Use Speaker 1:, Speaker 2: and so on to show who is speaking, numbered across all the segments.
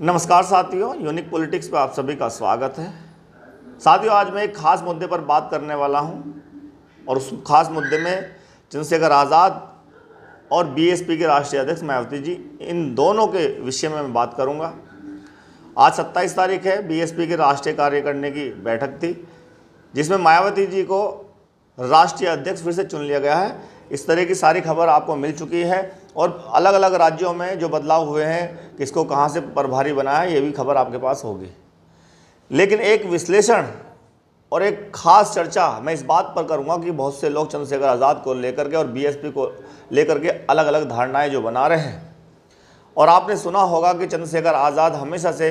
Speaker 1: नमस्कार साथियों, unique politics पे आप सभी का स्वागत है। साथियों, आज मैं एक खास मुद्दे पर बात करने वाला हूं और उस खास मुद्दे में चंद्रशेखर आज़ाद और बीएसपी के राष्ट्रीय अध्यक्ष मायावती जी, इन दोनों के विषय में मैं बात करूंगा। आज 27 तारीख है, बीएसपी के राष्ट्रीय कार्यकारिणी की बैठक थी जिसमें मायावती जी को राष्ट्रीय अध्यक्ष फिर से चुन लिया गया है। इस तरह की सारी खबर आपको मिल चुकी है और अलग अलग राज्यों में जो बदलाव हुए हैं, किसको कहां से प्रभारी बनाया है, ये भी खबर आपके पास होगी। लेकिन एक विश्लेषण और एक खास चर्चा मैं इस बात पर करूंगा कि बहुत से लोग चंद्रशेखर आज़ाद को लेकर के और बीएसपी को लेकर के अलग अलग धारणाएं जो बना रहे हैं। और आपने सुना होगा कि चंद्रशेखर आज़ाद हमेशा से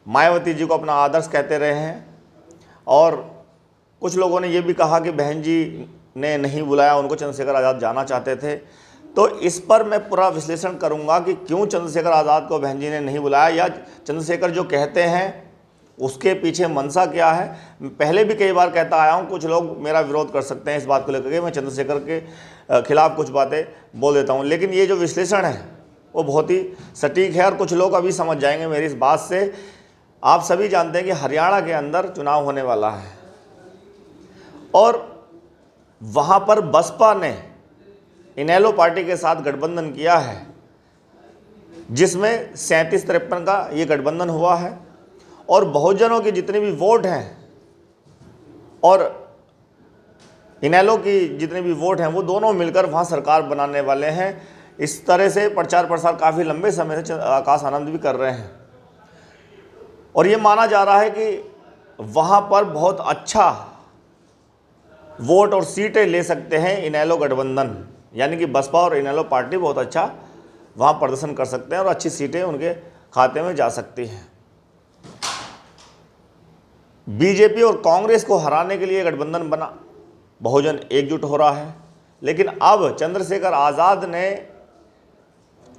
Speaker 1: मायावती जी को अपना आदर्श कहते रहे हैं और कुछ लोगों ने ये भी कहा कि बहन जी ने नहीं बुलाया, उनको चंद्रशेखर आज़ाद जाना चाहते थे। तो इस पर मैं पूरा विश्लेषण करूंगा कि क्यों चंद्रशेखर आज़ाद को बहन जी ने नहीं बुलाया, या चंद्रशेखर जो कहते हैं उसके पीछे मंशा क्या है। पहले भी कई बार कहता आया हूं, कुछ लोग मेरा विरोध कर सकते हैं इस बात को लेकर के मैं चंद्रशेखर के खिलाफ कुछ बातें बोल देता हूं, लेकिन ये जो विश्लेषण है वो बहुत ही सटीक है और कुछ लोग अभी समझ जाएंगे मेरी इस बात से। आप सभी जानते हैं कि हरियाणा के अंदर चुनाव होने वाला है और वहां पर बसपा ने इनेलो पार्टी के साथ गठबंधन किया है, जिसमें 37-53 का ये गठबंधन हुआ है और बहुजनों की जितने भी वोट हैं और इनेलो की जितने भी वोट हैं वो दोनों मिलकर वहां सरकार बनाने वाले हैं। इस तरह से प्रचार प्रसार काफ़ी लंबे समय से आकाश आनंद भी कर रहे हैं और ये माना जा रहा है कि वहां पर बहुत अच्छा वोट और सीटें ले सकते हैं इनेलो गठबंधन, यानी कि बसपा और इनेलो पार्टी बहुत अच्छा वहां प्रदर्शन कर सकते हैं और अच्छी सीटें उनके खाते में जा सकती हैं। बीजेपी और कांग्रेस को हराने के लिए गठबंधन बना, बहुजन एकजुट हो रहा है, लेकिन अब चंद्रशेखर आज़ाद ने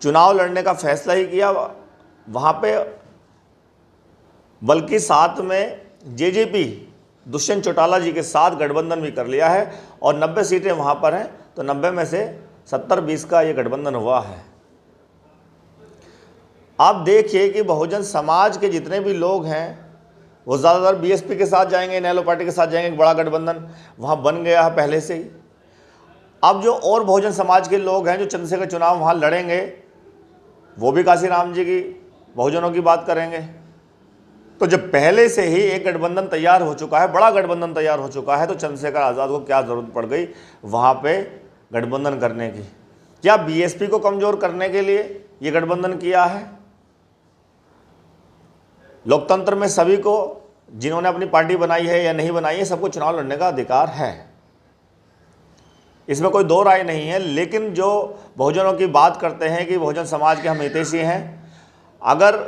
Speaker 1: चुनाव लड़ने का फैसला ही किया वहां पे, बल्कि साथ में जेजेपी दुष्यंत चौटाला जी के साथ गठबंधन भी कर लिया है और 90 सीटें वहां पर हैं, तो 90 में से 70-20 का ये गठबंधन हुआ है। आप देखिए कि बहुजन समाज के जितने भी लोग हैं वो ज़्यादातर बीएसपी के साथ जाएंगे, इनेलो पार्टी के साथ जाएंगे। एक बड़ा गठबंधन वहां बन गया है पहले से ही। अब जो और बहुजन समाज के लोग हैं जो चंद्रशेखर चुनाव वहां लड़ेंगे, वो भी काशीराम जी की बहुजनों की बात करेंगे। तो जब पहले से ही एक गठबंधन तैयार हो चुका है, बड़ा गठबंधन तैयार हो चुका है, तो चंद्रशेखर आज़ाद को क्या जरूरत पड़ गई वहां पे गठबंधन करने की? क्या बीएसपी को कमजोर करने के लिए ये गठबंधन किया है? लोकतंत्र में सभी को, जिन्होंने अपनी पार्टी बनाई है या नहीं बनाई है, सबको चुनाव लड़ने का अधिकार है, इसमें कोई दो राय नहीं है। लेकिन जो बहुजनों की बात करते हैं कि बहुजन समाज के हम हितैषी हैं, अगर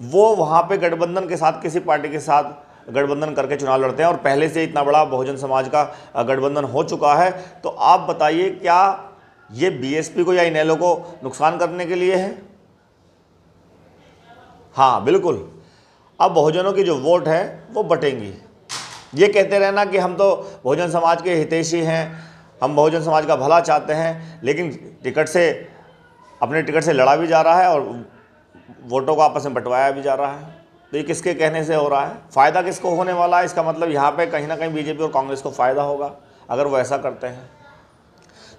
Speaker 1: वो वहाँ पे गठबंधन के साथ किसी पार्टी के साथ गठबंधन करके चुनाव लड़ते हैं और पहले से इतना बड़ा बहुजन समाज का गठबंधन हो चुका है, तो आप बताइए क्या ये बीएसपी को या इनेलो को नुकसान करने के लिए है? हाँ, बिल्कुल। अब बहुजनों की जो वोट है वो बटेंगी। ये कहते रहना कि हम तो बहुजन समाज के हितैषी हैं, हम बहुजन समाज का भला चाहते हैं, लेकिन अपने टिकट से लड़ा भी जा रहा है और वोटों को आपस में बंटवाया भी जा रहा है। तो ये किसके कहने से हो रहा है? फ़ायदा किसको होने वाला है? इसका मतलब यहाँ पे कहीं ना कहीं बीजेपी और कांग्रेस को फ़ायदा होगा अगर वो ऐसा करते हैं।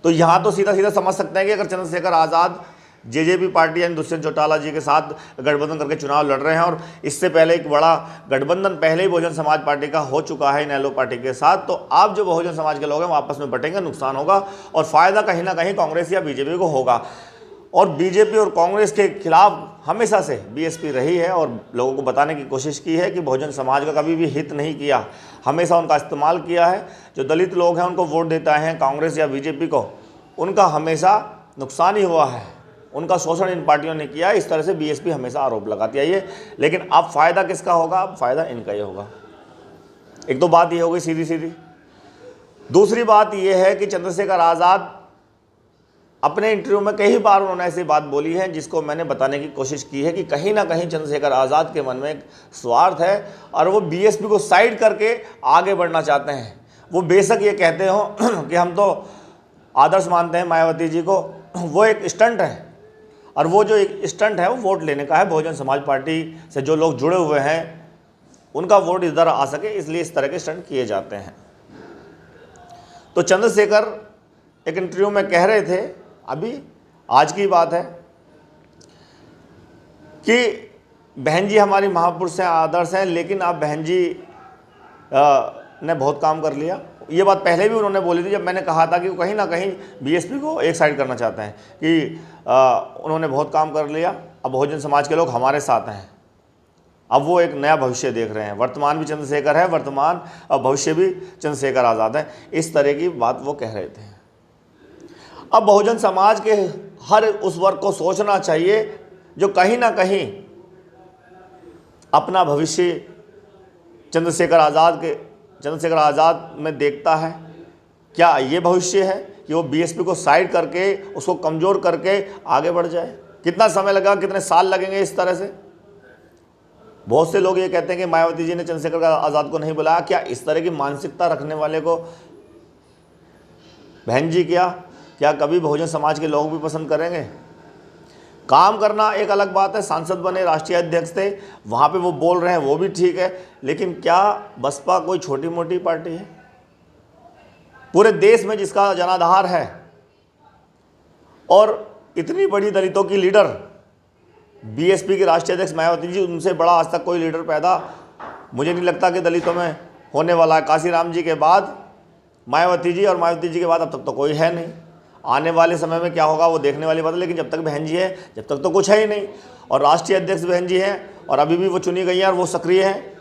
Speaker 1: तो यहाँ तो सीधा सीधा समझ सकते हैं कि अगर चंद्रशेखर आज़ाद जेजेपी पार्टी यानी दुष्यंत चौटाला जी के साथ गठबंधन करके चुनाव लड़ रहे हैं और इससे पहले एक बड़ा गठबंधन पहले ही बहुजन समाज पार्टी का हो चुका है इनेलो पार्टी के साथ, तो आप जो बहुजन समाज के लोग हैं वो आपस में बटेंगे, नुकसान होगा और फ़ायदा कहीं ना कहीं कांग्रेस या बीजेपी को होगा। और बीजेपी और कांग्रेस के खिलाफ हमेशा से बीएसपी रही है और लोगों को बताने की कोशिश की है कि बहुजन समाज का कभी भी हित नहीं किया, हमेशा उनका इस्तेमाल किया है। जो दलित लोग हैं उनको वोट देता है कांग्रेस या बीजेपी को, उनका हमेशा नुकसान ही हुआ है, उनका शोषण इन पार्टियों ने किया है। इस तरह से बीएसपी हमेशा आरोप लगाती है ये। लेकिन अब फ़ायदा किसका होगा? अब फ़ायदा इनका ही होगा। एक तो बात ये हो गई सीधी सीधी। दूसरी बात यह है कि चंद्रशेखर आज़ाद अपने इंटरव्यू में कई बार उन्होंने ऐसी बात बोली है जिसको मैंने बताने की कोशिश की है कि कहीं ना कहीं चंद्रशेखर आज़ाद के मन में एक स्वार्थ है और वो बीएसपी को साइड करके आगे बढ़ना चाहते हैं। वो बेशक ये कहते हो कि हम तो आदर्श मानते हैं मायावती जी को, वो एक स्टंट है। और वो जो एक स्टंट है वो वोट लेने का है। बहुजन समाज पार्टी से जो लोग जुड़े हुए हैं उनका वोट इधर आ सके, इसलिए इस तरह के स्टंट किए जाते हैं। तो चंद्रशेखर एक इंटरव्यू में कह रहे थे, अभी आज की बात है, कि बहन जी हमारी महापुरुष हैं, आदर्श हैं, लेकिन आप बहन जी ने बहुत काम कर लिया। ये बात पहले भी उन्होंने बोली थी जब मैंने कहा था कि वो कहीं ना कहीं बीएसपी को एक साइड करना चाहते हैं, कि उन्होंने बहुत काम कर लिया, अब बहुजन समाज के लोग हमारे साथ हैं, अब वो एक नया भविष्य देख रहे हैं। वर्तमान भी चंद्रशेखर है, वर्तमान और भविष्य भी चंद्रशेखर आज़ाद है। इस तरह की बात वो कह रहे थे। अब बहुजन समाज के हर उस वर्ग को सोचना चाहिए जो कहीं ना कहीं अपना भविष्य चंद्रशेखर आज़ाद में देखता है। क्या ये भविष्य है कि वो बीएसपी को साइड करके उसको कमज़ोर करके आगे बढ़ जाए? कितना समय लगेगा, कितने साल लगेंगे इस तरह से? बहुत से लोग ये कहते हैं कि मायावती जी ने चंद्रशेखर आज़ाद को नहीं बुलाया। क्या इस तरह की मानसिकता रखने वाले को बहन जी क्या कभी बहुजन समाज के लोग भी पसंद करेंगे? काम करना एक अलग बात है, सांसद बने, राष्ट्रीय अध्यक्ष थे, वहाँ पे वो बोल रहे हैं वो भी ठीक है, लेकिन क्या बसपा कोई छोटी मोटी पार्टी है? पूरे देश में जिसका जनाधार है और इतनी बड़ी दलितों की लीडर बीएसपी के राष्ट्रीय अध्यक्ष मायावती जी, उनसे बड़ा आज तक कोई लीडर पैदा मुझे नहीं लगता कि दलितों में होने वाला है। काशीराम जी के बाद मायावती जी, और मायावती जी के बाद अब तक तो कोई है नहीं। आने वाले समय में क्या होगा वो देखने वाली बात है, लेकिन जब तक बहन जी है, जब तक तो कुछ है ही नहीं। और राष्ट्रीय अध्यक्ष बहन जी हैं और अभी भी वो चुनी गई हैं और वो सक्रिय हैं।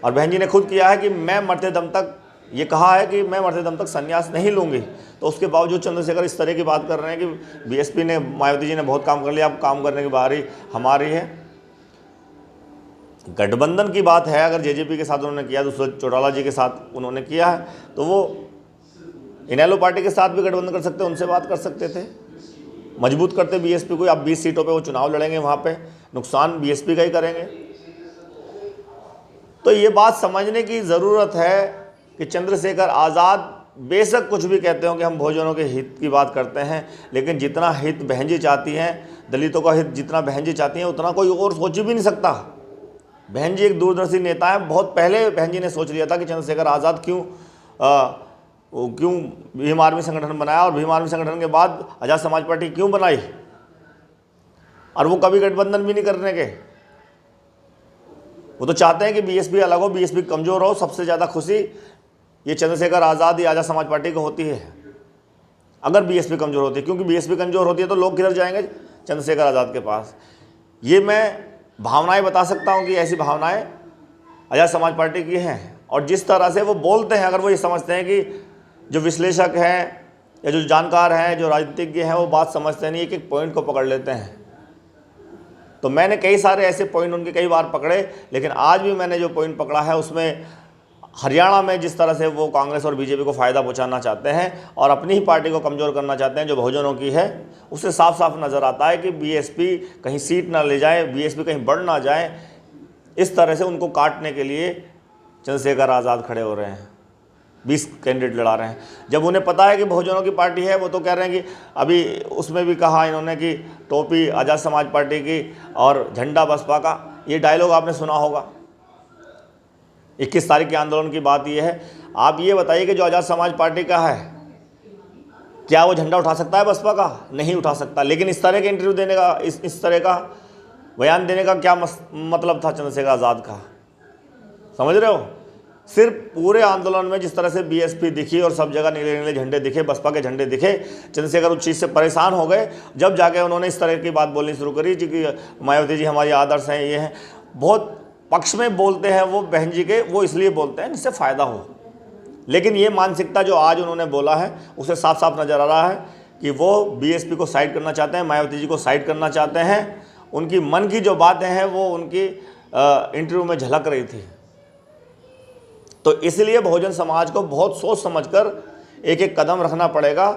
Speaker 1: और बहन जी ने खुद किया है कि मैं मरते दम तक, ये कहा है कि मैं मरते दम तक संन्यास नहीं लूँगी। तो उसके बावजूद चंद्रशेखर इस तरह की बात कर रहे हैं कि बीएसपी ने, मायावती जी ने बहुत काम कर लिया, अब काम करने की बारी हमारी है। गठबंधन की बात है, अगर जेजेपी के साथ उन्होंने किया, दूसरे चौटाला जी के साथ उन्होंने किया है, तो वो इनेलो पार्टी के साथ भी गठबंधन कर सकते, उनसे बात कर सकते थे, मजबूत करते बीएसपी को। अब 20 सीटों पे वो चुनाव लड़ेंगे, वहाँ पे नुकसान बीएसपी का ही करेंगे। तो ये बात समझने की ज़रूरत है कि चंद्रशेखर आज़ाद बेशक कुछ भी कहते हो कि हम बहुजनों के हित की बात करते हैं, लेकिन जितना हित बहन जी चाहती हैं, दलितों का हित जितना बहन जी चाहती हैं, उतना कोई और सोच भी नहीं सकता। बहन जी एक दूरदर्शी नेता है। बहुत पहले बहन जी ने सोच लिया था कि चंद्रशेखर आज़ाद क्यों भीम आर्मी संगठन बनाया, और भीम आर्मी संगठन के बाद आज़ाद समाज पार्टी क्यों बनाई, और वो कभी गठबंधन भी नहीं करने के। वो तो चाहते हैं कि बीएसपी अलग हो, बीएसपी कमज़ोर हो। सबसे ज़्यादा खुशी ये चंद्रशेखर आज़ाद या आज़ाद समाज पार्टी को होती है अगर बीएसपी कमज़ोर होती है, क्योंकि बीएसपी कमज़ोर होती है तो लोग किधर जाएंगे? चंद्रशेखर आज़ाद के पास। ये मैं भावनाएं बता सकता हूँ कि ऐसी भावनाएं आज़ाद समाज पार्टी की हैं। और जिस तरह से वो बोलते हैं, अगर वो ये समझते हैं कि जो विश्लेषक हैं या जो जानकार हैं, जो राजनीतिज्ञ हैं, वो बात समझते नहीं, एक एक पॉइंट को पकड़ लेते हैं। तो मैंने कई सारे ऐसे पॉइंट उनके कई बार पकड़े, लेकिन आज भी मैंने जो पॉइंट पकड़ा है उसमें हरियाणा में जिस तरह से वो कांग्रेस और बीजेपी को फ़ायदा पहुंचाना चाहते हैं और अपनी ही पार्टी को कमज़ोर करना चाहते हैं जो बहुजनों की है, उससे साफ साफ नज़र आता है कि बीएसपी कहीं सीट ना ले जाए, बीएसपी कहीं बढ़ ना जाए। इस तरह से उनको काटने के लिए चंद्रशेखर आज़ाद खड़े हो रहे हैं, 20 कैंडिडेट लड़ा रहे हैं। जब उन्हें पता है कि बहुजनों की पार्टी है, वो तो कह रहे हैं कि अभी उसमें भी कहा इन्होंने कि टोपी आज़ाद समाज पार्टी की और झंडा बसपा का। ये डायलॉग आपने सुना होगा। 21 तारीख के आंदोलन की बात ये है। आप ये बताइए कि जो आज़ाद समाज पार्टी का है, क्या वो झंडा उठा सकता है बसपा का? नहीं उठा सकता। लेकिन इस तरह के इंटरव्यू देने का, इस तरह का बयान देने का क्या मतलब था चंद्रशेखर आज़ाद का? समझ रहे हो? सिर्फ पूरे आंदोलन में जिस तरह से बीएसपी दिखी और सब जगह नीले नीले झंडे दिखे, बसपा के झंडे दिखे, चंद्रशेखर उस चीज़ से परेशान हो गए। जब जाके उन्होंने इस तरह की बात बोलनी शुरू करी कि मायावती जी हमारी आदर्श हैं, ये हैं, बहुत पक्ष में बोलते हैं वो बहन जी के, वो इसलिए बोलते हैं जिससे फ़ायदा हो। लेकिन ये मानसिकता जो आज उन्होंने बोला है उसे साफ साफ नज़र आ रहा है कि वो बीएसपी को साइड करना चाहते हैं, मायावती जी को साइड करना चाहते हैं। उनकी मन की जो बातें हैं वो उनकी इंटरव्यू में झलक रही थी। तो इसलिए बहुजन समाज को बहुत सोच समझकर एक एक कदम रखना पड़ेगा।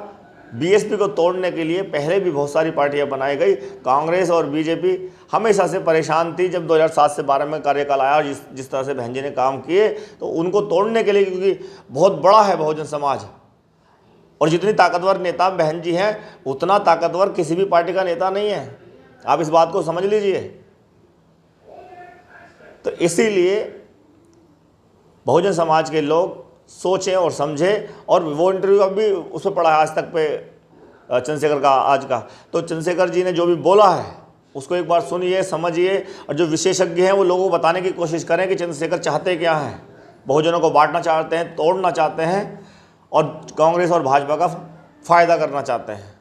Speaker 1: बीएसपी को तोड़ने के लिए पहले भी बहुत सारी पार्टियां बनाई गई। कांग्रेस और बीजेपी हमेशा से परेशान थी। जब 2007 से 12 में कार्यकाल आया और जिस तरह से बहन जी ने काम किए, तो उनको तोड़ने के लिए, क्योंकि बहुत बड़ा है बहुजन समाज, और जितनी ताकतवर नेता बहन जी हैं उतना ताकतवर किसी भी पार्टी का नेता नहीं है। आप इस बात को समझ लीजिए। तो इसीलिए बहुजन समाज के लोग सोचें और समझें। और वो इंटरव्यू अभी उस पर पढ़ा है आज तक पे चंद्रशेखर का आज का, तो चंद्रशेखर जी ने जो भी बोला है उसको एक बार सुनिए, समझिए, और जो विशेषज्ञ हैं वो लोगों को बताने की कोशिश करें कि चंद्रशेखर चाहते क्या हैं। बहुजनों को बांटना चाहते हैं, तोड़ना चाहते हैं और कांग्रेस और भाजपा का फ़ायदा करना चाहते हैं।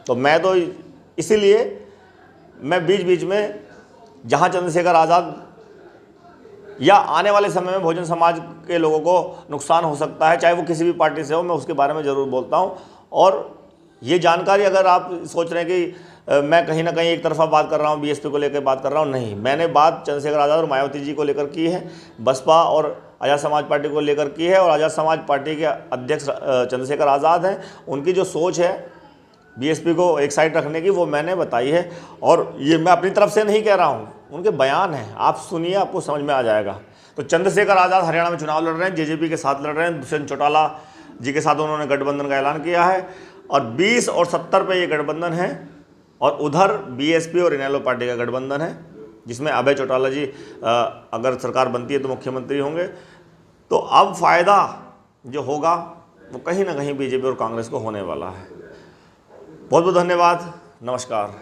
Speaker 1: तो मैं तो इसीलिए मैं बीच बीच में जहाँ चंद्रशेखर आज़ाद या आने वाले समय में बहुजन समाज के लोगों को नुकसान हो सकता है, चाहे वो किसी भी पार्टी से हो, मैं उसके बारे में ज़रूर बोलता हूँ। और ये जानकारी, अगर आप सोच रहे हैं कि मैं कहीं ना कहीं एक तरफा बात कर रहा हूँ, बीएसपी को लेकर बात कर रहा हूँ, नहीं, मैंने बात चंद्रशेखर आज़ाद और मायावती जी को लेकर की है, बसपा और आज़ाद समाज पार्टी को लेकर की है। और आज़ाद समाज पार्टी के अध्यक्ष चंद्रशेखर आज़ाद हैं, उनकी जो सोच है बीएसपी को एक साइड रखने की, वो मैंने बताई है। और ये मैं अपनी तरफ से नहीं कह रहा हूँ, उनके बयान हैं, आप सुनिए, आपको समझ में आ जाएगा। तो चंद्रशेखर आज़ाद हरियाणा में चुनाव लड़ रहे हैं, जेजेपी के साथ लड़ रहे हैं, दुष्यंत चौटाला जी के साथ उन्होंने गठबंधन का ऐलान किया है। और 20 और 70 पे ये गठबंधन है। और उधर बीएसपी और इनेलो पार्टी का गठबंधन है, जिसमें अभय चौटाला जी अगर सरकार बनती है तो मुख्यमंत्री होंगे। तो अब फ़ायदा जो होगा वो कहीं ना कहीं बीजेपी और कांग्रेस को होने वाला है। बहुत बहुत धन्यवाद, नमस्कार।